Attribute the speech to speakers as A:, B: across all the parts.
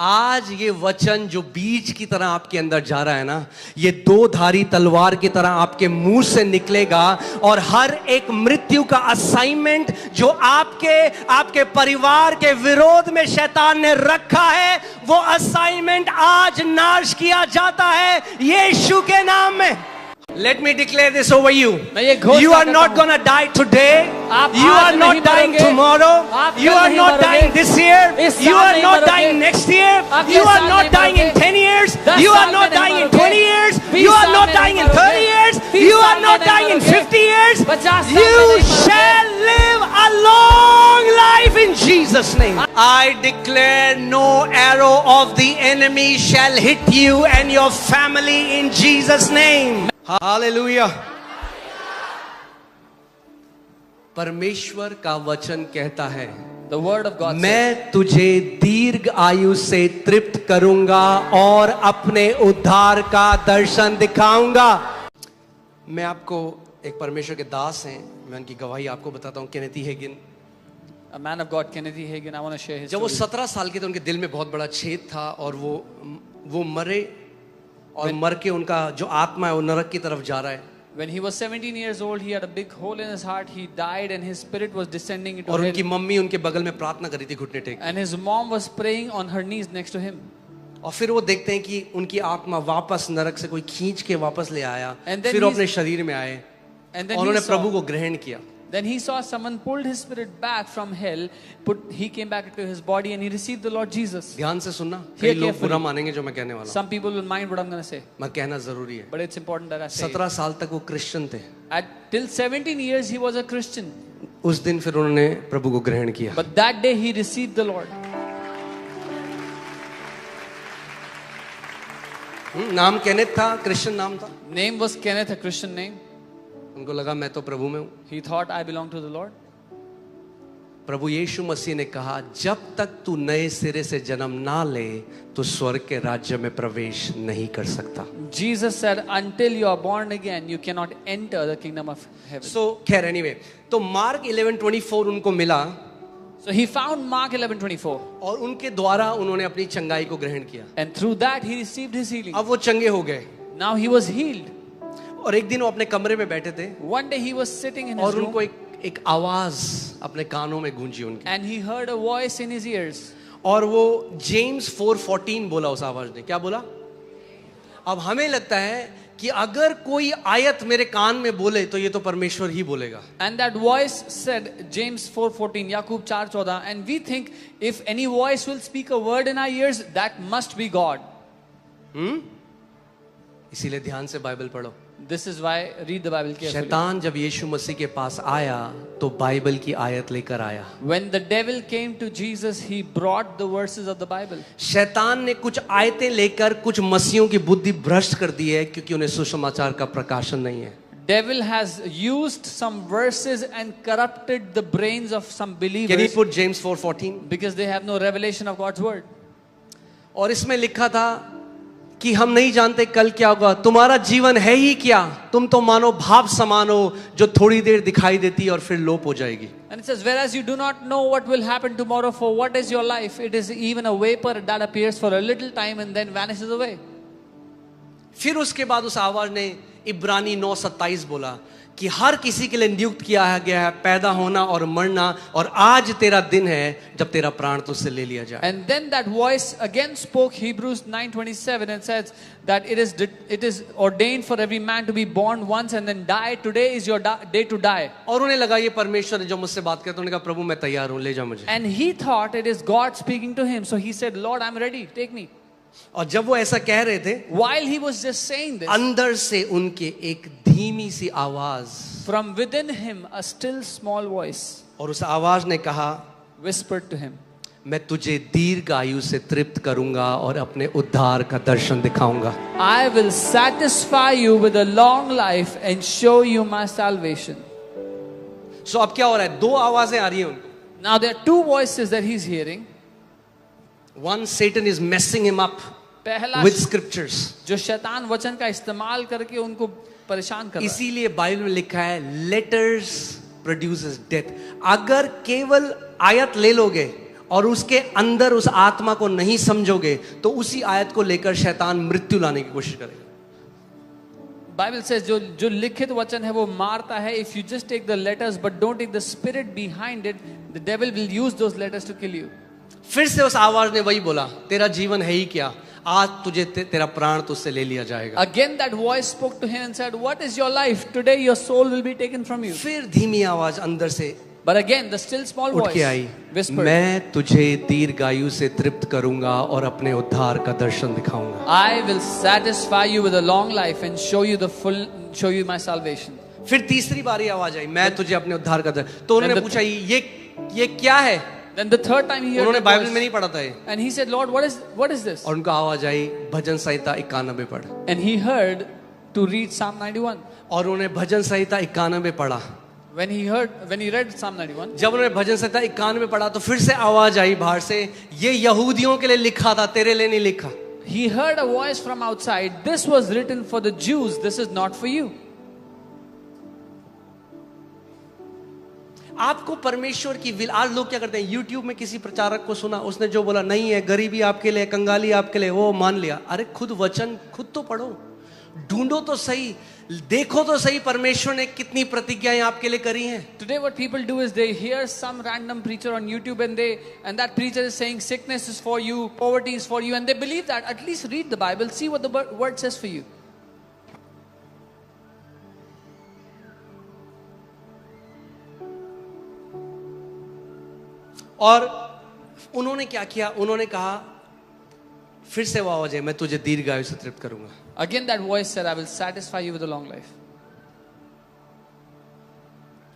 A: आज ये वचन जो बीज की तरह आपके अंदर जा रहा है ना, ये दो धारी तलवार की तरह आपके मुंह से निकलेगा और हर एक मृत्यु का असाइनमेंट जो आपके परिवार के विरोध में शैतान ने रखा है, वो असाइनमेंट आज नाश किया जाता है यीशु के नाम में। Let me declare this over you. You are not gonna die today. You are not dying tomorrow. You are not dying this year. You are not dying next year. You are not dying in 10 years. You are not dying in 20 years. You are not dying in 30 years. You are not dying in 50 years. You shall live a long life in Jesus' name. I declare no arrow of the enemy shall hit you and your family in Jesus' name. Hallelujah. परमेश्वर का वचन कहता है,
B: The word of God
A: मैं तुझे दीर्घ आयु से तृप्त करूंगा और अपने उद्धार का दर्शन दिखाऊंगा। मैं आपको एक परमेश्वर के दास हैं, मैं उनकी गवाही आपको बताता हूँ। केनेथी हेगिन,
B: A man of God, Kennedy Hagin, I want to share his
A: जब वो
B: story.
A: 17 साल के थे, उनके दिल में बहुत बड़ा छेद था और वो मरे और मर के उनका जो आत्मा है वो नरक की तरफ जा रहा है।
B: When he was 17 years old, he had a big hole in his heart. He died and his spirit was descending into
A: और
B: hell.
A: उनकी मम्मी उनके बगल में प्रार्थना कर रही थी घुटने take.
B: And his mom was praying on her knees next to him.
A: और फिर वो देखते हैं कि उनकी आत्मा वापस नरक से कोई खींच के वापस ले आया,
B: And then
A: फिर अपने शरीर में आए
B: And then
A: और
B: he
A: उन्होंने
B: saw,
A: प्रभु को ग्रहण किया।
B: then he saw someone pulled his spirit back from hell. He came back into his body and he received the Lord Jesus.
A: ध्यान से सुनना,
B: Hear
A: कई लोग
B: carefully.
A: बुरा मानेंगे जो मैं कहने वाला हूँ,
B: Some people will mind what I'm going to say,
A: मैं कहना जरूरी है।
B: but it's important that I say it.
A: 17 साल तक वो क्रिश्चियन थे।
B: Till 17 years he was a Christian.
A: उस दिन फिर उन्होंने प्रभु को ग्रहण किया।
B: But that day he received the Lord.
A: नाम केनेथ था, क्रिश्चियन नाम था।
B: Name was Kenneth, a Christian name.
A: उनको लगा मैं तो प्रभु में हूँ।
B: He thought, I belong to the Lord.
A: प्रभु यीशु मसीह ने कहा, जब तक तू नए सिरे से जन्म ना ले तो स्वर्ग के राज्य में प्रवेश नहीं कर सकता।
B: Jesus said, until you are born again, you cannot enter the kingdom of heaven.
A: So खैर anyway, तो मार्क 11:24 उनको मिला
B: So he found Mark 11:24.
A: और उनके द्वारा उन्होंने अपनी चंगाई को ग्रहण किया।
B: And through that he received his healing.
A: अब वो चंगे हो गए
B: Now he was healed.
A: और एक दिन वो अपने कमरे में बैठे थे
B: One day he was sitting in his
A: और
B: room
A: उनको एक आवाज अपने कानों में गूंजी उनके,
B: and he heard a voice in his ears.
A: और वो जेम्स 4:14 बोला उस आवाज ने। क्या बोला? अब हमें लगता है कि अगर कोई आयत मेरे कान में बोले तो ये तो परमेश्वर ही बोलेगा।
B: And that voice said, James 4:14, Yakub 4:14, and we think if any voice will speak a word in our ears, that must be God.
A: इसीलिए ध्यान से बाइबल पढ़ो।
B: This is why read the Bible carefully.
A: शैतान जब यीशु मसीह के पास आया तो Bible की आयत लेकर आया।
B: When the devil came to Jesus, he brought the verses of the Bible.
A: शैतान ने कुछ आयतें लेकर कुछ मसीहों की बुद्धि भ्रष्ट कर दी है क्योंकि उन्हें सुसमाचार का प्रकाशन नहीं है।
B: Devil has used some verses and corrupted the brains of some
A: Can you
B: believers
A: put James 4:14?
B: because they have no revelation of God's word.
A: और इसमें लिखा था कि हम नहीं जानते कल क्या होगा, तुम्हारा जीवन है ही क्या, तुम तो मानो भाप समान हो जो थोड़ी देर दिखाई देती है और फिर लोप हो जाएगी।
B: And it says, whereas you do not know what will happen tomorrow, for what is your life? It is even a vapor that appears for a little time and then vanishes away.
A: फिर उसके बाद उस आवाज ने इब्रानी 9:27 बोला कि हर किसी के लिए नियुक्त किया गया है पैदा होना और मरना, और आज तेरा दिन है जब तेरा प्राण तुझसे ले लिया जाए।
B: And then that voice again spoke, Hebrews 9:27, and says that it is ordained for every man to be born once and then die. Today is your day to die.
A: और उन्हें लगा ये परमेश्वर जो मुझसे बात करता है, उन्होंने कहा प्रभु मैं तैयार हूँ, ले जा मुझे।
B: And he thought it is God speaking to him. So he said, Lord, I'm ready, take me.
A: और जब वो ऐसा कह रहे थे,
B: While he was just saying this,
A: अंदर से उनके एक धीमी सी आवाज,
B: from within him a still small voice
A: और उस आवाज ने कहा,
B: whispered to him,
A: मैं तुझे दीर्घ आयु से तृप्त करूंगा और अपने उद्धार का दर्शन दिखाऊंगा।
B: I will satisfy you with a long life and show you my salvation.
A: सो अब क्या हो रहा है? दो आवाजें आ रही हैं उनको।
B: Now there are two voices that he's hearing.
A: One, Satan is messing him up
B: पहला
A: with scriptures.
B: जो शैतान वचन का इस्तेमाल करके उनको परेशान कर रहा है.
A: इसीलिए बाइबल में लिखा है लेटर्स प्रोड्यूसेस डेथ। अगर केवल आयत ले लोगे और उसके अंदर उस आत्मा को नहीं समझोगे तो उसी आयत को लेकर शैतान मृत्यु लाने की कोशिश करेगा.
B: Bible says जो लिखित वचन है वो मारता है. If you just take the letters but don't take the spirit behind it, the devil will use those letters to kill you.
A: फिर से उस आवाज ने वही बोला, तेरा जीवन है ही क्या, आज तुझे तेरा प्राण तुझसे ले लिया जाएगा.
B: Again that voice spoke to him and said, what is your life? Today your soul will be taken from you.
A: फिर धीमी आवाज अंदर से
B: But again the still small
A: उठ
B: voice
A: के आई,
B: whispered,
A: मैं तुझे दीर्घायु से तृप्त करूंगा और अपने उद्धार का दर्शन दिखाऊंगा.
B: I will satisfy you with a long life and show you my salvation.
A: फिर तीसरी बारी आवाज आई, मैं तुझे अपने उद्धार का दर्शन. तो उन्होंने पूछा ये क्या है.
B: Then the third time he heard
A: उन्होंने
B: the
A: बाइबल
B: voice,
A: में नहीं पढ़ा था ये.
B: and he said, Lord, what is this?
A: और उनका आवाज आई, भजन संहिता 91 पढ़.
B: And he heard to read Psalm 91.
A: और उन्होंने भजन संहिता 91 पढ़ा.
B: When he read Psalm 91,
A: जब उन्होंने भजन संहिता 91 पढ़ा तो फिर से आवाज आई बाहर से, ये यहूदियों के लिए लिखा था, तेरे लिए नहीं लिखा.
B: he heard a voice from outside. This was written for the Jews. This is not for you.
A: आपको परमेश्वर की विल. आज लोग क्या करते हैं, यूट्यूब में किसी प्रचारक को सुना, उसने जो बोला नहीं है, गरीबी आपके लिए, कंगाली आपके लिए, वो मान लिया. अरे खुद वचन खुद तो पढ़ो, ढूंढो तो सही, देखो तो सही परमेश्वर ने कितनी प्रतिज्ञाएं आपके लिए करी हैं.
B: Today what people do is they hear some random preacher on YouTube and that preacher is saying sickness is for you, poverty is for you, and they believe that. At least read the Bible, see what the word says for you.
A: और उन्होंने क्या किया, उन्होंने कहा, फिर से वो आवाज है, मैं तुझे दीर्घायु से तृप्त करूंगा.
B: Again that voice said, I will satisfy you with a long life.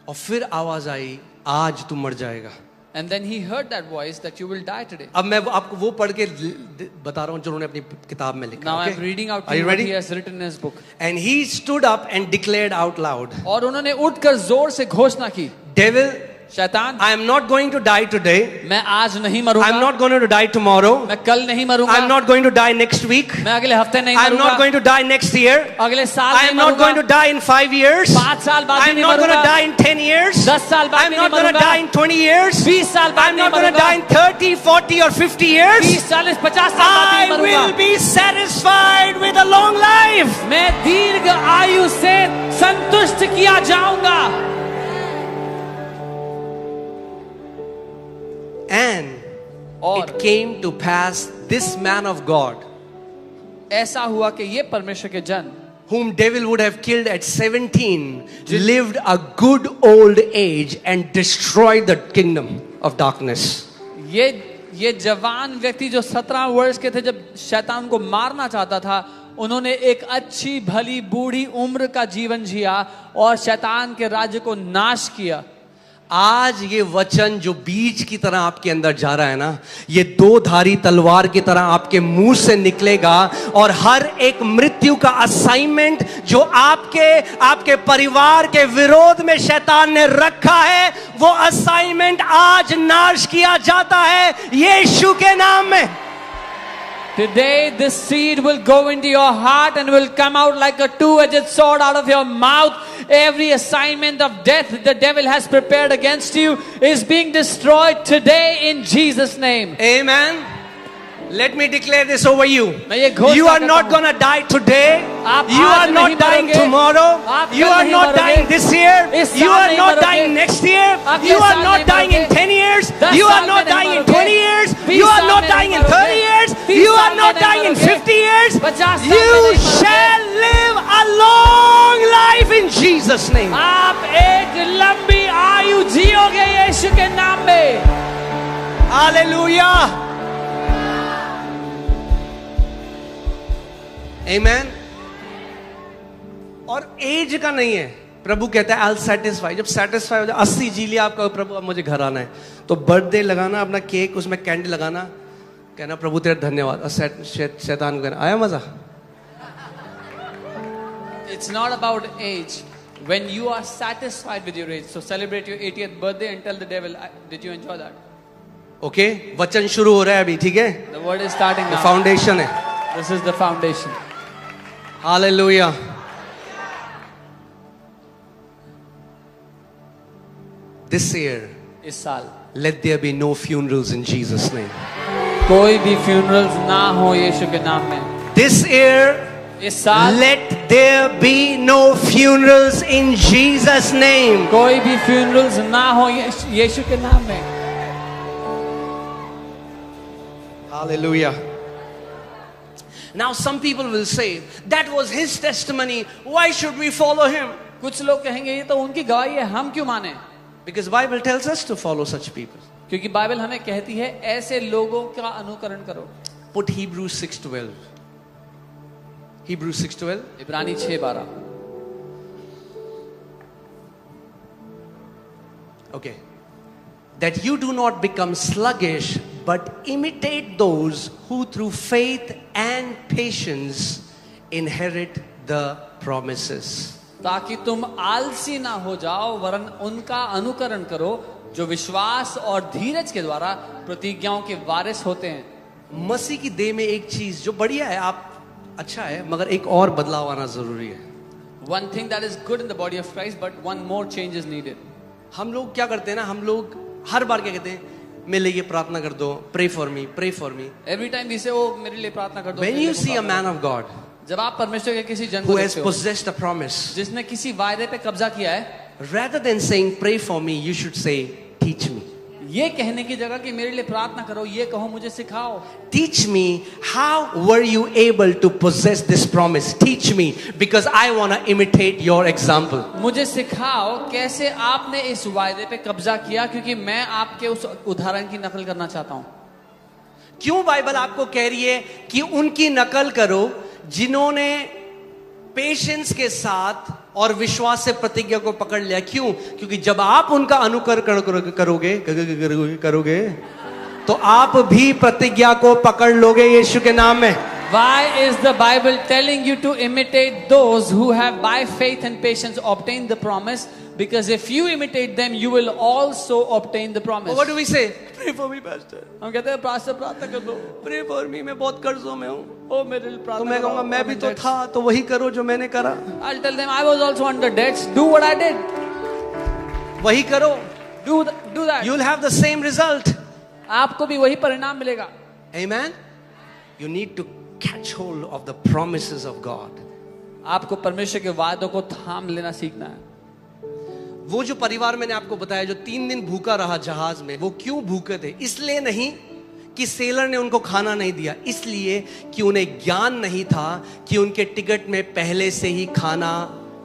A: और फिर आवाज आई, आज तू मर जाएगा.
B: And then he heard that voice that you will die today.
A: अब मैं आपको वो पढ़ के बता रहा हूं जो उन्होंने अपनी किताब में लिखा.
B: Now
A: Okay?
B: I'm reading out
A: Are you
B: what
A: ready?
B: he has written in his book.
A: And he stood up and declared out loud,
B: और उन्होंने उठकर जोर से घोषणा की,
A: devil,
B: शैतान,
A: I am not going to die today.
B: मैं आज नहीं मरूंगा.
A: I'm not going to die tomorrow.
B: मैं कल नहीं मरूंगा.
A: I'm not going to die next week.
B: मैं अगले हफ्ते नहीं
A: I'm
B: मरूंगा.
A: not going to die next year.
B: अगले साल
A: I
B: नहीं
A: am not
B: मरूंगा.
A: going to die in 5 years.
B: 5 साल बाद
A: I'm
B: नहीं
A: not going to
B: मरूंगा.
A: die in 10 years.
B: 10 साल बाद
A: I'm
B: नहीं
A: not going to
B: मरूंगा.
A: die in 20 years.
B: 20 साल बाद
A: I'm
B: नहीं
A: not going to
B: मरूंगा.
A: die in 30, 40 or 50 years.
B: 30, 40, 50 साल बाद
A: I
B: नहीं
A: will
B: मरूंगा.
A: be satisfied with a long life.
B: मैं दीर्घ आयु से संतुष्ट किया जाऊंगा.
A: And
B: और
A: it came to pass, this man of God,
B: ऐसा हुआ कि ये परमेश्वर के जन,
A: whom devil would have killed at 17, lived a good old age and destroyed the kingdom of darkness.
B: ये जवान व्यक्ति जो 17 वर्ष के थे जब शैतान को मारना चाहता था, उन्होंने एक अच्छी भली बूढ़ी उम्र का जीवन जिया और शैतान के राज्य को नाश किया.
A: आज ये वचन जो बीज की तरह आपके अंदर जा रहा है ना, ये दो धारी तलवार की तरह आपके मुंह से निकलेगा और हर एक मृत्यु का असाइनमेंट जो आपके परिवार के विरोध में शैतान ने रखा है, वो असाइनमेंट आज नाश किया जाता है यीशु के नाम में.
B: Today this seed will go into your heart and will come out like a two-edged sword out of your mouth. Every assignment of death the devil has prepared against you is being destroyed today in Jesus' name.
A: Amen. Let me declare this over you.
B: मैं ये घोषणा
A: You are
B: करता
A: not
B: हूँ.
A: going to die today.
B: आप
A: You
B: आज
A: are not
B: नहीं
A: dying
B: मरोगे.
A: tomorrow.
B: आप
A: You
B: कल
A: are
B: नहीं
A: not
B: मरोगे.
A: dying this year.
B: इस साल
A: You are
B: नहीं
A: not
B: मरोगे.
A: dying next year.
B: अगले
A: You are
B: साल
A: not
B: नहीं
A: dying in
B: मरोगे.
A: 10 years.
B: 10
A: You are
B: साल
A: not
B: में नहीं
A: dying in
B: मरोगे.
A: 20 years.
B: 20
A: You are
B: साल
A: not
B: में
A: dying
B: नहीं
A: in 30
B: मरोगे.
A: years.
B: 30
A: You are
B: साल
A: not
B: में
A: dying
B: नहीं
A: in
B: मरोगे.
A: 50 years.
B: 50 साल में
A: You
B: नहीं मरोगे.
A: shall live a long life in Jesus' name.
B: आप एक लंबी आयु जियोगे यीशु के नाम में.
A: Hallelujah. Amen. और एज का नहीं है. प्रभु कहता है I'll satisfy. जब satisfy हो जाए, 80 जी लिया आपका, प्रभु अब मुझे घर आना है, तो बर्थडे लगाना, अपना केक, उसमें कैंडल लगाना, कहना प्रभु तेरा धन्यवाद, और शैतान को कहना आया मजा.
B: It's not about age. When you are satisfied with your age, so celebrate your 80th birthday and tell the devil, did you enjoy that?
A: Okay, वचन शुरू हो रहा है अभी, ठीक है.
B: The word is starting now.
A: Foundation है.
B: This is the foundation.
A: Hallelujah. This year,
B: इस साल
A: Let there be no funerals in Jesus' name.
B: कोई भी funerals ना हो यीशु के नाम में।
A: This year,
B: इस साल
A: let there be no funerals in Jesus' name.
B: कोई भी funerals ना हो यीशु के नाम में।
A: Hallelujah. Now some people will say, that was his testimony, why should we follow him?
B: कुछ लोग कहेंगे ये तो उनकी गवाही है, हम क्यों माने?
A: Because Bible tells us to follow such people.
B: क्योंकि बाइबल हमें कहती है ऐसे लोगों का अनुकरण करो।
A: Put Hebrews 6:12. Hebrews 6:12.
B: इब्रानी 6:12।
A: Okay. That you do not become sluggish, but imitate those who through faith and patience inherit the promises.
B: ताकि तुम आलसी ना हो जाओ, वरन उनका अनुकरण करो जो विश्वास और धीरज के द्वारा प्रतिज्ञाओं के वारिस होते हैं।
A: मसीह की देह में एक चीज जो बढ़िया है, आप अच्छा है, मगर एक और बदलाव आना जरूरी है।
B: One thing that is good in the body of Christ, but one more change is needed.
A: हम लोग क्या करते हैं ना, हम लोग हर बार क्या कहते हैं, मेरे लिए प्रार्थना कर दो, pray for me, pray for me.
B: Every time we say, oh मेरे लिए प्रार्थना कर दो।
A: When you see a man of God
B: जब आप परमेश्वर के किसी जन
A: who
B: को
A: has
B: देखते हो
A: possessed a promise,
B: जिसने किसी वायदे पे कब्जा किया है,
A: rather than saying pray for me, you should say teach me.
B: ये कहने की जगह कि मेरे लिए प्रार्थना करो, ये कहो मुझे सिखाओ।
A: Teach me, how were you able to possess this promise? Teach me, because I want to imitate your example.
B: मुझे सिखाओ कैसे आपने इस वायदे पे कब्जा किया, क्योंकि मैं आपके उस उदाहरण की नकल करना चाहता हूं।
A: क्यों बाइबल आपको कह रही है कि उनकी नकल करो जिन्होंने पेशेंस के साथ और विश्वास से प्रतिज्ञा को पकड़ लिया? क्यों? क्योंकि जब आप उनका अनुकरण करोगे तो आप भी प्रतिज्ञा को पकड़ लोगे यीशु के नाम में।
B: Why is the Bible telling you to imitate those who have by faith and patience obtained the promise? Because if you imitate them, you will also obtain the promise.
A: What do we say? Pray for me, pastor.
B: हम कहते हैं pastor प्रार्थना कर दो।
A: Pray for me, मैं बहुत कर्जों में हूँ।
B: ओ मेरे लिए
A: तो
B: प्रार्थना
A: मैं कहूँगा मैं भी तो था, तो वही करो जो मैंने करा।
B: I'll tell them I was also under debts. Do what I did.
A: वही करो।
B: Do that.
A: You'll have the same result.
B: आपको भी वही परिणाम मिलेगा।
A: Amen. You need to catch hold of the promises of God.
B: आपको परमेश्वर के वादों को थाम लेना सीखना है।
A: वो जो परिवार मैंने आपको बताया जो 3 दिन भूखा रहा जहाज में, वो क्यों भूखे थे? इसलिए नहीं कि सेलर ने उनको खाना नहीं दिया, इसलिए कि उन्हें ज्ञान नहीं था कि उनके टिकट में पहले से ही खाना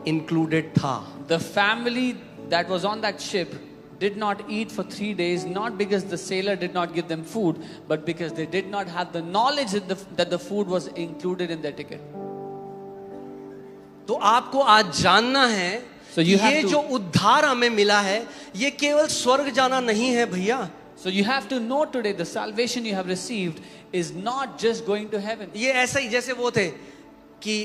A: इंक्लूडेड था।
B: The family that was on that ship did not eat for 3 days, not because the sailor did not give them food, but because they did not have the knowledge that the food was included in their ticket.
A: तो आपको आज जानना है,
B: So you have
A: ये
B: to-
A: जो उद्धार हमें मिला है, ये केवल स्वर्ग जाना नहीं है भैया।
B: So you have to know today the salvation you have received is not just going to heaven.
A: ये ऐसा ही जैसे वो थे कि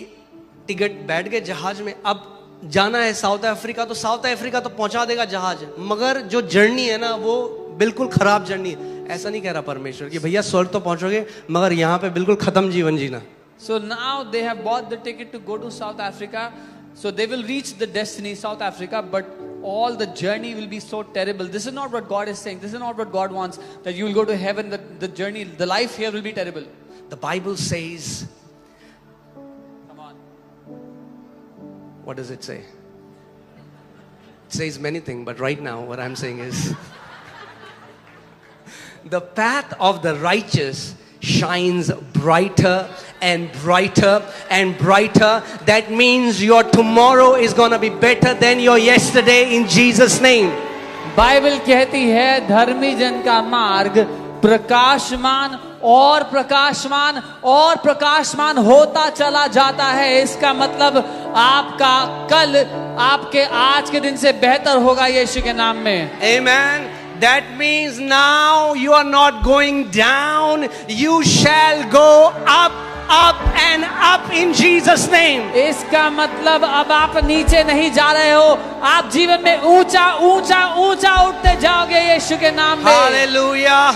A: टिकट बैठ गए जहाज में, अब जाना है साउथ अफ्रीका, तो साउथ अफ्रीका तो पहुंचा देगा जहाज, मगर जो जर्नी है ना वो बिल्कुल खराब जर्नी है। ऐसा नहीं कह रहा परमेश्वर कि भैया स्वर्ग तो पहुंचोगे मगर यहाँ पे बिल्कुल खत्म जीवन जीना।
B: So now they have bought the ticket to go to South Africa. So they will reach the destiny, South Africa, but all the journey will be so terrible. This is not what God is saying. This is not what God wants, that you will go to heaven, the journey, the life here will be terrible.
A: The Bible says,
B: Come on.
A: what does it say? It says many things, but right now what I'm saying is the path of the righteous shines brighter and brighter and brighter. That means your tomorrow is going to be better than your yesterday in Jesus name.
B: Bible कहती है धर्मी जन का मार्ग प्रकाशमान और प्रकाशमान और प्रकाशमान होता चला जाता है। इसका मतलब आपका कल आपके आज के दिन से बेहतर होगा यीशु के नाम में।
A: Amen. That means now you are not going down, you shall go up, up and up in Jesus name.
B: इसका मतलब अब आप नीचे नहीं जा रहे हो, आप जीवन में ऊंचा ऊंचा ऊंचा उठते जाओगे यीशु के नाम में।
A: Hallelujah.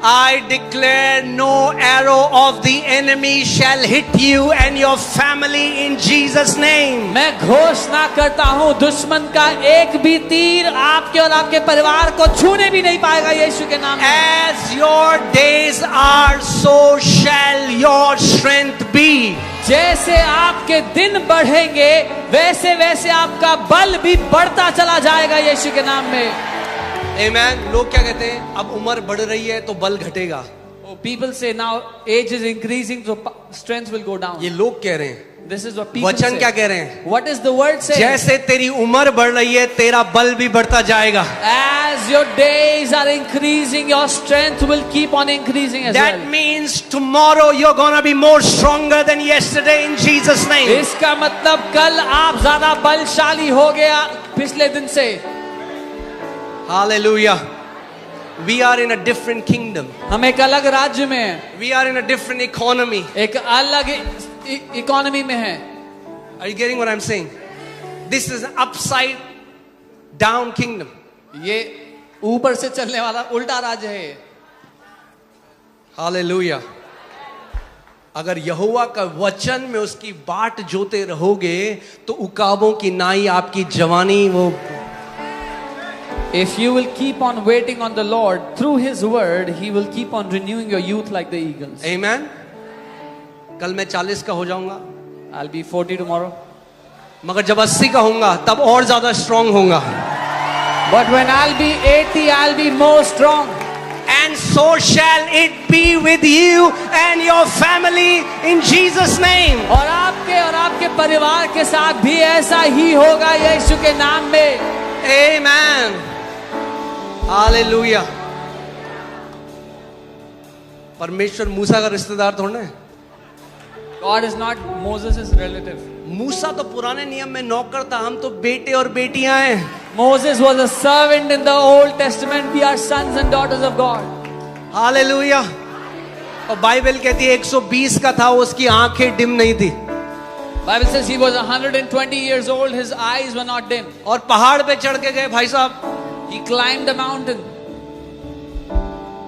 A: I declare no arrow of the enemy shall hit you and your family in Jesus' name.
B: मैं घोषणा करता हूँ दुश्मन का एक भी तीर आपके और आपके परिवार को छूने भी नहीं पाएगा यीशु के नाम में।
A: As your days are, so shall your strength be.
B: जैसे आपके दिन बढ़ेंगे वैसे वैसे आपका बल भी बढ़ता चला जाएगा यीशु के नाम में।
A: Amen. लोग क्या कहते हैं, अब उम्र बढ़ रही है तो बल घटेगा।
B: People say now age is increasing so strength will go down.
A: ये लोग कह रहे हैं।
B: This is what people
A: वचन
B: say.
A: क्या कह रहे हैं?
B: What is the word say?
A: जैसे तेरी उम्र बढ़ रही है तेरा बल भी बढ़ता जाएगा।
B: As your days are increasing, your strength will keep on increasing as
A: That
B: well.
A: means tomorrow you're gonna be more stronger than yesterday in Jesus' name.
B: इसका मतलब कल आप ज्यादा बलशाली हो गया पिछले दिन से।
A: Hallelujah. We are in a different kingdom.
B: हम एक अलग राज्य में हैं,
A: We are in a different economy.
B: एक अलग इकोनॉमी में हैं।
A: Are you getting what I'm saying? This is an upside down kingdom.
B: ये ऊपर से चलने वाला उल्टा राज्य है।
A: Hallelujah. अगर यहोवा का वचन में उसकी बाट जोते रहोगे तो उकाबों की नाई आपकी जवानी वो।
B: If you will keep on waiting on the Lord through His word, He will keep on renewing your youth like the eagles.
A: Amen. कल मैं 40 का हो जाऊंगा,
B: I'll be 40 tomorrow.
A: मगर जब 80 का होऊंगा तब और ज्यादा स्ट्रांग होऊंगा।
B: But when I'll be 80, I'll be more strong.
A: And so shall it be with you and your family in Jesus' name.
B: और आपके परिवार के साथ भी ऐसा ही होगा यीशु के नाम में।
A: Amen. Hallelujah. परमेश्वर मूसा का रिश्तेदार थोड़ा है।
B: God is not Moses' relative.
A: मूसा तो पुराने नियम में नौकर था, हम तो बेटे और बेटियां हैं।
B: Moses was a servant in the Old Testament. We are sons and daughters of God.
A: Hallelujah. और बाइबल कहती है 120 का था, उसकी आंखें डिम नहीं थी।
B: Bible says he was 120 years old. His eyes were not dim.
A: और पहाड़ पे चढ़ के गए भाई साहब।
B: He climbed the mountain.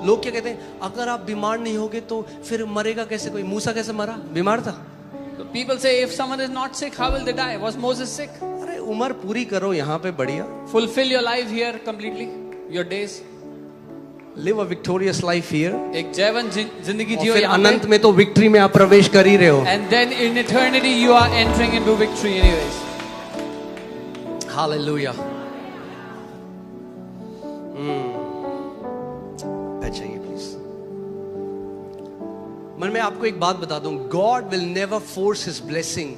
A: लोग क्या कहते हैं, अगर आप बीमार नहीं होगे तो फिर मरेगा कैसे कोई? मूसा कैसे मरा? बीमार था।
B: So people say if someone is not sick, how will they die? Was Moses sick?
A: अरे उम्र पूरी करो यहाँ पे बढ़िया।
B: Fulfill your life here completely. Your days.
A: Live a victorious life here.
B: एक जयवन जिंदगी
A: और
B: जियो
A: फिर
B: यहाँ
A: अनंत
B: पे।
A: में तो विक्ट्री में आप प्रवेश कर ही रहे हो।
B: And then in eternity you are entering into victory anyways.
A: Hallelujah. चाहिए प्लीज। मैं आपको एक बात बता दूं, God will never force His blessing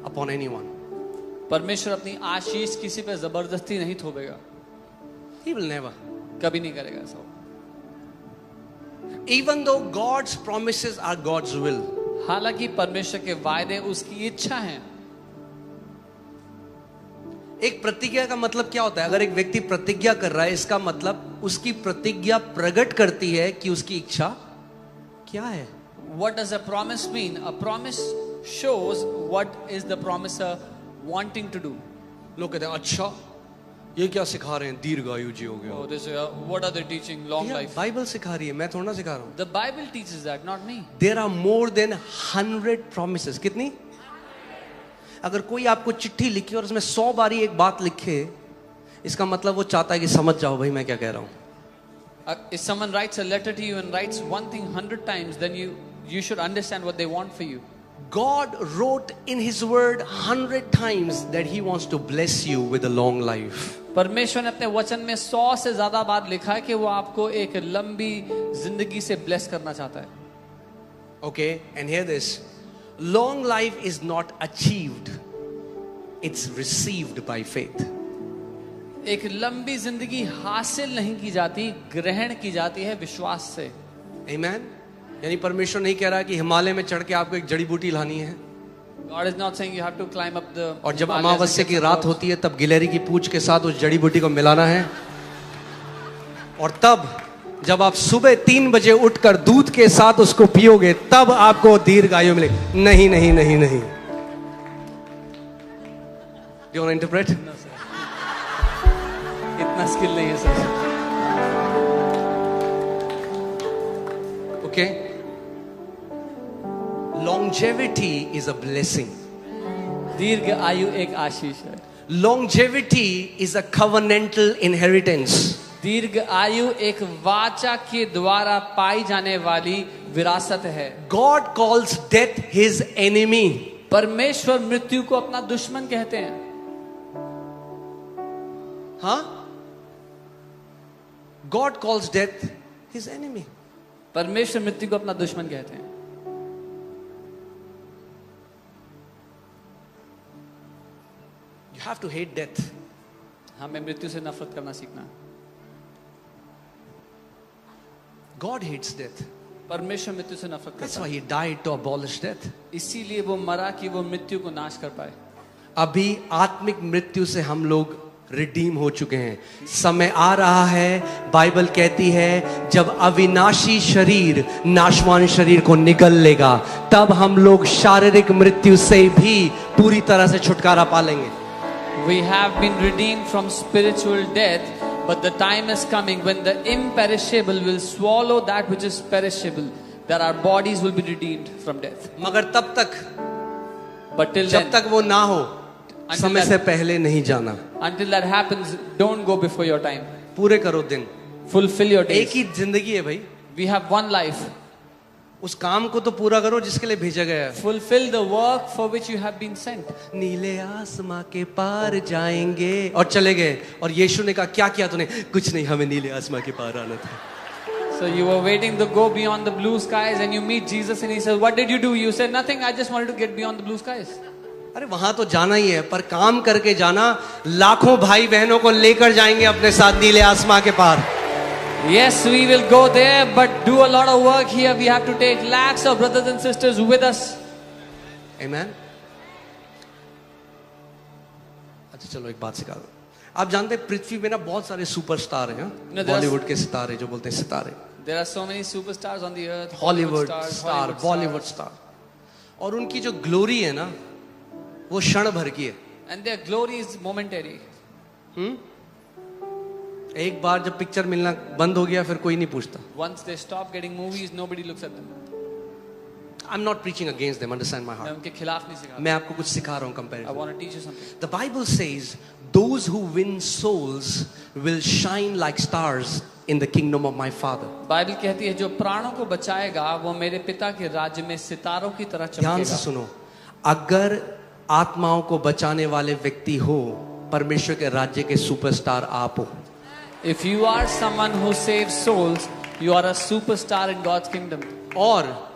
A: upon anyone.
B: परमेश्वर अपनी आशीष किसी पे जबरदस्ती नहीं थोपेगा।
A: He will never.
B: कभी नहीं करेगा ऐसा।
A: Even though God's promises are God's will.
B: हालांकि परमेश्वर के वायदे उसकी इच्छा हैं।
A: एक प्रतिज्ञा का मतलब क्या होता है? अगर एक व्यक्ति प्रतिज्ञा कर रहा है, इसका मतलब उसकी प्रतिज्ञा प्रकट करती है कि उसकी इच्छा क्या है।
B: What does a promise mean? A promise shows what is the promiser wanting to do.
A: लोग कहते हैं अच्छा ये क्या सिखा रहे हैं, दीर्घायु जियोगे।
B: Oh, they say, what are they teaching? Long life.
A: Bible सिखा रही है, मैं थोड़ा ना सिखा रहा हूँ।
B: The Bible teaches that, not me.
A: There are more than 100 promises. कितनी? अगर कोई आपको चिट्ठी लिखी और उसमें 100 बारी एक बात लिखे, इसका मतलब वो चाहता है कि समझ जाओ भाई मैं क्या कह रहा हूँ।
B: If someone writes a letter to you and writes one thing 100 times, then you should understand what they want for you.
A: God wrote in His word 100 times that He wants to bless you with a long life.
B: परमेश्वर ने अपने वचन में 100 से ज्यादा बात लिखा है कि वो आपको एक लंबी जिंदगी से ब्लेस करना चाहता है।
A: Okay, and hear this. Long life is not achieved. It's received by faith.
B: एक लंबी जिंदगी हासिल नहीं की जाती, ग्रहण की जाती है विश्वास से।
A: Amen. यानी परमेश्वर नहीं कह रहा कि हिमालय में चढ़ के आपको एक जड़ी बूटी लानी है।
B: God is not saying you have to climb up the
A: और जब अमावस्या की रात होती है तब गिलहरी की पूंछ के साथ उस जड़ी बूटी को मिलाना है, और तब जब आप सुबह 3 बजे उठकर दूध के साथ उसको पियोगे तब आपको दीर्घायु मिलेगी। नहीं नहीं नहीं नहीं। Do you want to interpret?
B: No, sir. इतना स्किल नहीं है sir.
A: Okay? Longevity is a blessing.
B: दीर्घ आयु एक आशीष है.
A: Longevity is a covenantal inheritance.
B: दीर्घ आयु एक वाचा के द्वारा पाई जाने वाली विरासत है.
A: God calls death his enemy.
B: परमेश्वर मृत्यु को अपना दुश्मन कहते हैं.
A: हाँ? God calls death his enemy.
B: परमेश्वर मृत्यु को अपना दुश्मन कहते हैं.
A: You have to hate death.
B: हमें मृत्यु से नफरत करना सीखना.
A: God hates death.
B: परमेश्वर मृत्यु से नफरत
A: That's
B: करता
A: why
B: है.
A: he died to abolish death.
B: इसीलिए वो मरा कि वो मृत्यु को नाश कर पाए.
A: अभी आत्मिक मृत्यु से हम लोग रिडीम हो चुके हैं. समय आ रहा है, बाइबल कहती है जब अविनाशी शरीर नाशवान शरीर को निगल लेगा, तब हम लोग शारीरिक मृत्यु से भी पूरी तरह से छुटकारा पा लेंगे.
B: We have been redeemed from spiritual death, but the time is coming when the imperishable will swallow that which is perishable, that our bodies will be redeemed from death.
A: मगर तब तक,
B: But till
A: जब
B: then,
A: तक वो ना हो, समय से पहले नहीं जाना.
B: until that happens, don't go before your time.
A: पूरे करो दिन.
B: Fulfill your
A: एक
B: days.
A: ही जिंदगी है भाई.
B: We have one life.
A: उस काम को तो पूरा करो जिसके लिए भेजा गया है.
B: Fulfill the work for which you have been sent.
A: नीले आसमां के पार जाएंगे, और चले गए. और यीशु ने कहा क्या किया तूने? कुछ नहीं, हमें नीले आसमां के पार आना था.
B: So you were waiting to go beyond the blue skies and you meet Jesus and he says, what did you do? You said, nothing, I just wanted to get beyond the blue skies.
A: अरे वहां तो जाना ही है, पर काम करके जाना. लाखों भाई बहनों को लेकर जाएंगे अपने साथ नीले आसमां के पार.
B: Yes, we will go there, but do a lot of work here. We have to take lakhs of brothers and sisters with us.
A: Amen. अच्छा चलो एक बात सिखा दो. आप जानते हैं पृथ्वी में ना बहुत सारे सुपरस्टार हैं.
B: No, there's-
A: बॉलीवुड के सितारे जो बोलते हैं सितारे,
B: There are so many superstars on the earth.
A: Hollywood
B: stars,
A: star,
B: Hollywood
A: Bollywood
B: stars.
A: Star, और उनकी जो ग्लोरी है ना वो क्षण भर की है.
B: And their glory is momentary.
A: एक बार जब पिक्चर मिलना बंद हो गया फिर कोई नहीं पूछता.
B: Once they stop getting movies, nobody looks at them.
A: I'm not preaching against them, understand my
B: मैं
A: heart.
B: उनके खिलाफ नहीं सिखा.
A: मैं आपको कुछ सिखा रहा हूँ
B: I
A: comparative.
B: want to teach you something.
A: The Bible says those who win souls will shine like stars in the kingdom of my Father.
B: Bible कहती है जो प्राणों को बचाएगा वो मेरे पिता के राज्य में सितारों की तरह
A: ध्यान से
B: चमकेगा.
A: सुनो. अगर आत्माओं को बचाने वाले व्यक्ति हो, परमेश्वर के राज्य के सुपरस्टार आप हो.
B: If you are someone who saves souls, you are a superstar in God's kingdom.
A: और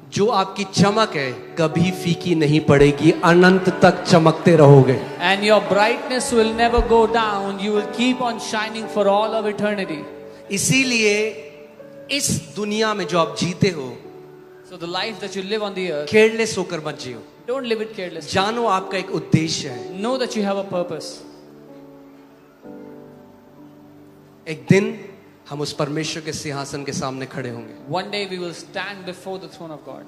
A: जो आपकी चमक है कभी फीकी नहीं पड़ेगी, अनंत तक चमकते रहोगे.
B: And your brightness will never go down. You will keep on shining for all of eternity.
A: इसीलिए इस दुनिया में जो आप जीते हो,
B: So the life that you live on the earth,
A: careless होकर मत जियो.
B: don't live it carelessly.
A: जानो आपका एक उद्देश्य है.
B: Know that you have a purpose.
A: एक दिन हम उस परमेश्वर के सिंहासन के सामने खड़े होंगे.
B: One day we will stand before the throne of God.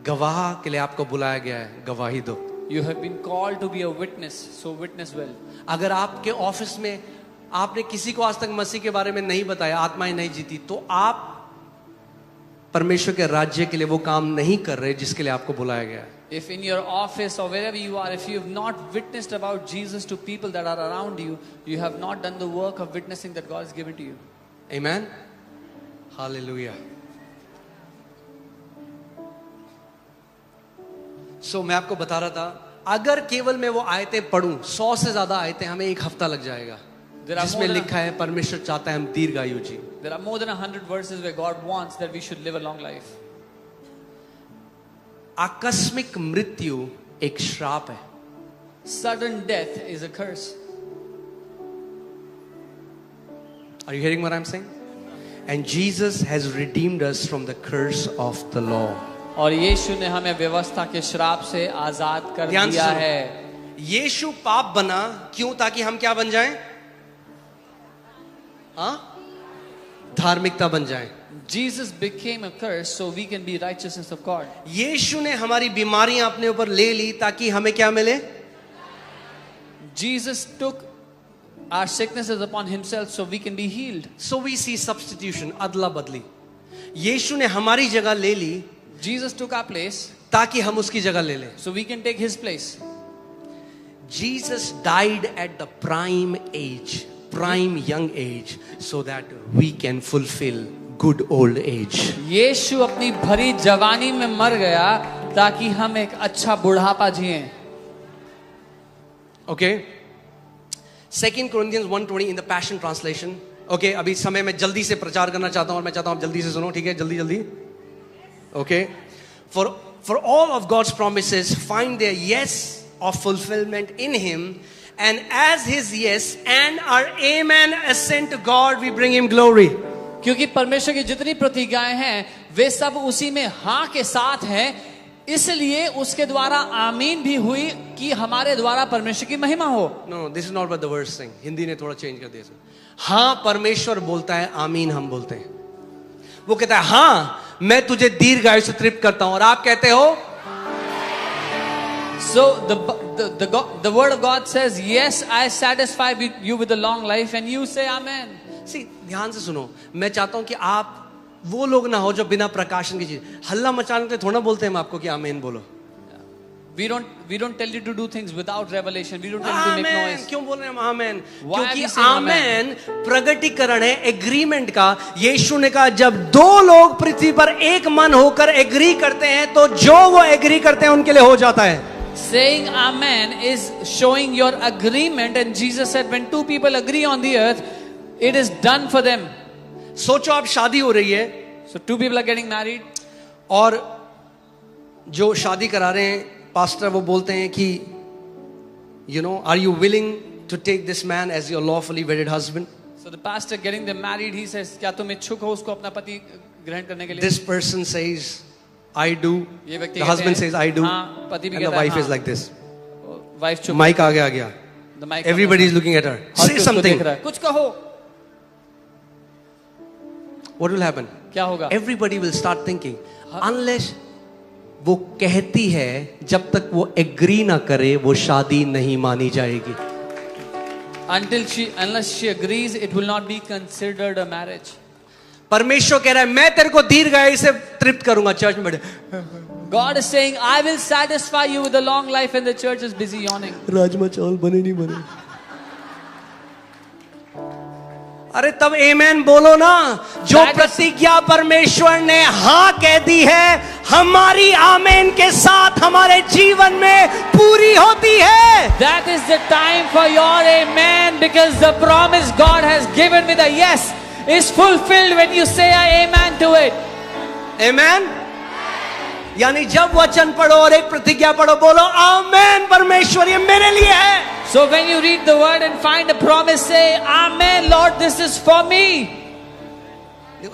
A: गवाह के लिए आपको बुलाया गया है, गवाही दो.
B: You have been called to be a witness, so witness well.
A: अगर आपके ऑफिस में आपने किसी को आज तक मसीह के बारे में नहीं बताया, आत्माएं नहीं जीती, तो आप परमेश्वर के राज्य के लिए वो काम नहीं कर रहे जिसके लिए आपको बुलाया गया है.
B: If in your office or wherever you are, if you have not witnessed about Jesus to people that are around you, you have not done the work of witnessing that God has given to you.
A: Amen. Hallelujah. So मैं आपको बता रहा था, अगर केवल मैं वो आयतें पढ़ूं, 100 से ज्यादा आयतें, हमें एक हफ्ता लग जाएगा. जिसमें लिखा है परमेश्वर चाहता है हम दीर्घायु जी.
B: There are more than 100 verses where God wants that we should live a long life.
A: आकस्मिक मृत्यु एक श्राप है.
B: Sudden death is a curse.
A: Are you hearing what I'm saying? And Jesus has redeemed us from the curse of the law.
B: और यीशु ने हमें व्यवस्था के श्राप से आजाद कर
A: ध्यान से
B: दिया
A: सुनो.
B: है.
A: यीशु पाप बना क्यों? ताकि हम क्या बन जाएं? हाँ, धार्मिकता बन जाएं.
B: Jesus became a curse so we can be righteousness of God.
A: यीशु ने हमारी बीमारियां अपने ऊपर ले ली ताकि हमें क्या मिले?
B: Jesus took Our sickness is upon himself so we can be healed.
A: So we see substitution, अदला बदली. यीशु ने हमारी जगह ले ली
B: Jesus took our place
A: ताकि हम उसकी जगह ले लें.
B: so we can take his place.
A: Jesus died at the prime age, prime young age, so that we can fulfill good old age.
B: यीशु अपनी भरी जवानी में मर गया ताकि हम एक अच्छा बुढ़ापा जिएं.
A: Okay? 2 Corinthians 1:20 in the Passion Translation. Okay, अभी समय में जल्दी से प्रचार करना चाहता हूं और मैं चाहता हूं आप जल्दी से सुनो, ठीक है? जल्दी जल्दी. Okay? For all of God's promises find their yes of fulfillment in him, and as his yes and our amen ascend to God, we bring him glory.
B: क्योंकि परमेश्वर की जितनी प्रतिज्ञाएं हैं वे सब उसी में हाँ के साथ हैं, इसलिए उसके द्वारा आमीन भी हुई कि हमारे द्वारा परमेश्वर की महिमा हो.
A: No, this is not what the verse saying. Hindi ने थोड़ा चेंज कर दिया. हाँ परमेश्वर बोलता है, आमीन हम बोलते हैं. वो कहता है हाँ मैं तुझे दीर्घायु से तृप्त करता हूं, और आप कहते हो.
B: So the word of God says, yes, I satisfy you with a long life, and you say amen.
A: See, ध्यान से सुनो. मैं चाहता हूं कि आप वो लोग ना हो जो बिना प्रकाशन की चीज हल्ला मचाने के लिए थोड़ा बोलते हैं हम आपको कि आमीन बोलो.
B: We don't tell you to do things without revelation. We don't tell you to make
A: amen.
B: noise.
A: क्यों बोल रहे हैं हम आमेन?
B: Why are
A: क्योंकि
B: we saying
A: आमेन प्रगटीकरण है एग्रीमेंट का. यीशु ने कहा जब दो लोग पृथ्वी पर एक मन होकर एग्री करते हैं तो जो वो एग्री करते हैं उनके लिए हो जाता है.
B: Saying amen is showing your agreement, and Jesus said when two people agree on the earth, it is done for them.
A: सोचो आप शादी हो रही है
B: So two people are getting married,
A: और जो शादी करा रहे हैं पास्टर वो बोलते हैं कि are you willing to take this man as your lawfully wedded husband?
B: so the pastor getting them married, he says क्या तुम इच्छुक हो उसको अपना पति ग्रहण करने के लिए?
A: This person says I do.
B: ये व्यक्ति
A: The
B: कहते
A: husband
B: हैं,
A: says I do.
B: हाँ, पति भी
A: And the
B: कहता है,
A: wife is
B: हाँ.
A: like this.
B: Wife चुप.
A: Mic आगे आ गया.
B: The mic
A: Everybody is looking at her.
B: Her
A: Say
B: कोई उसको
A: something.
B: देख रहा है. कुछ कहो.
A: What will happen?
B: क्या होगा?
A: Everybody will start thinking. Unless वो कहती है जब तक वो एग्री ना करे वो शादी नहीं मानी जाएगी.
B: Unless she agrees, it will not be considered a marriage.
A: परमेश्वर कह रहा है मैं तेरे को दीर्घायु से तृप्त करूंगा. चर्च में बैठे
B: God is saying, I will satisfy you with a long life, and the church is busy yawning.
A: Rajma चावल बने नहीं बने. अरे तब आमेन बोलो ना. जो प्रतिज्ञा परमेश्वर ने हाँ कह दी है हमारी आमेन के साथ हमारे जीवन में पूरी होती है.
B: That is the time for your amen, because the promise God has given with a yes is fulfilled when you say a amen to it.
A: आमेन. यानी जब वचन पढ़ो और एक प्रतिज्ञा पढ़ो बोलो आमेन परमेश्वर ये मेरे लिए है.
B: So when you read the word and find a promise, say amen Lord, this is for me.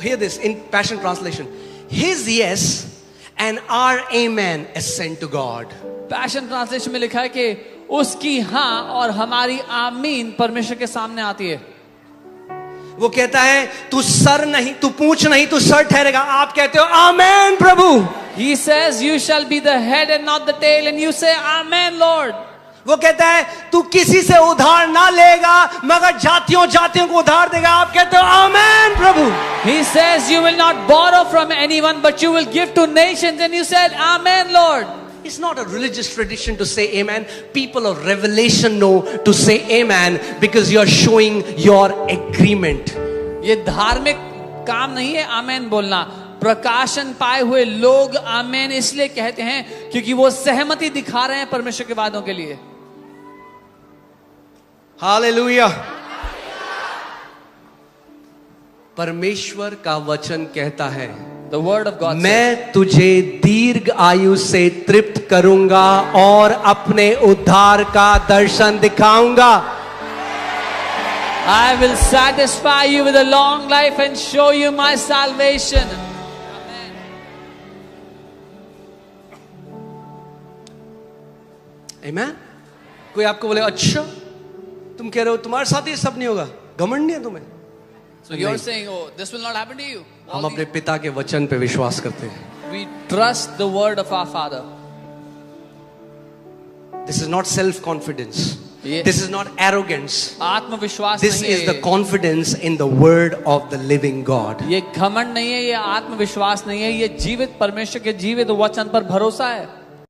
A: Hear this in Passion Translation. His yes and our amen ascend to God.
B: Passion Translation में लिखा है कि उसकी हाँ और हमारी आमीन परमेश्वर के सामने आती है.
A: वो कहता है तू सर नहीं तू पूंछ नहीं तू सर ठहरेगा. आप कहते हो आमेन प्रभु.
B: He says you shall be the head and not the tail, and you say amen Lord.
A: वो कहता है तू किसी से उधार ना लेगा मगर जातियों जातियों को उधार देगा. आप कहते हो आमेन प्रभु.
B: He says you will not borrow from anyone but you will give to nations, and you said amen Lord.
A: It's not a religious tradition to say amen. People of revelation know to say amen because you are showing your agreement.
B: ये धार्मिक काम नहीं है आमेन बोलना. प्रकाशन पाए हुए लोग आमेन इसलिए कहते हैं क्योंकि वो सहमति दिखा रहे हैं परमेश्वर के वादों के लिए.
A: हालेलुया. परमेश्वर का वचन कहता है
B: The word of God says,
A: मैं तुझे दीर्घ आयु से तृप्त करूंगा और अपने उद्धार का दर्शन दिखाऊंगा.
B: I will satisfy you with a long life and show you my salvation.
A: Amen. कोई आपको बोले अच्छा तुम कह रहे हो तुम्हारे साथ ये सब नहीं होगा. घमंड नहीं है तुम्हें.
B: So you're saying, oh, this will not happen to you.
A: हम अपने पिता के वचन पे विश्वास करते हैं.
B: We trust the word of our Father.
A: This is not self confidence.
B: ये-
A: This is not arrogance.
B: आत्मविश्वास
A: This
B: नहीं
A: is the
B: है,
A: confidence in the word of the living God.
B: ये घमंड नहीं है, ये आत्मविश्वास नहीं है, ये जीवित परमेश्वर के जीवित वचन पर भरोसा है.